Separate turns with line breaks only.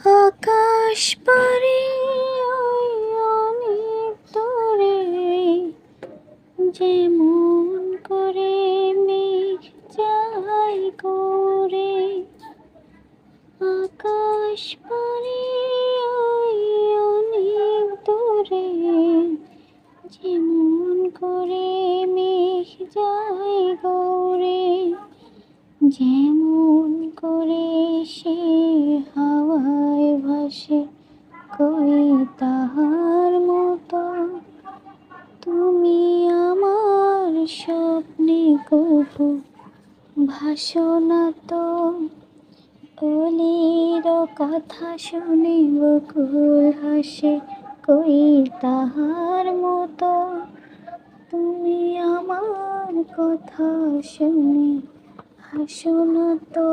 আকাশ পারে ওই অনেক দূরে, যেমন করে মেঘ যায় করে। আকাশ পারে ওই অনেক দূরে, যেমন করে মেঘ যায় গৌরে। যেমন করে সে হাওয়ায় ভাসে, কই তাহার মতো তুমি আমার স্বপ্নে কবু ভাসো না তো। অলির কথা শুনে বকুল হাসে, কই তাহার মতো তুমি আমার কথা শুনে হাসো না তো।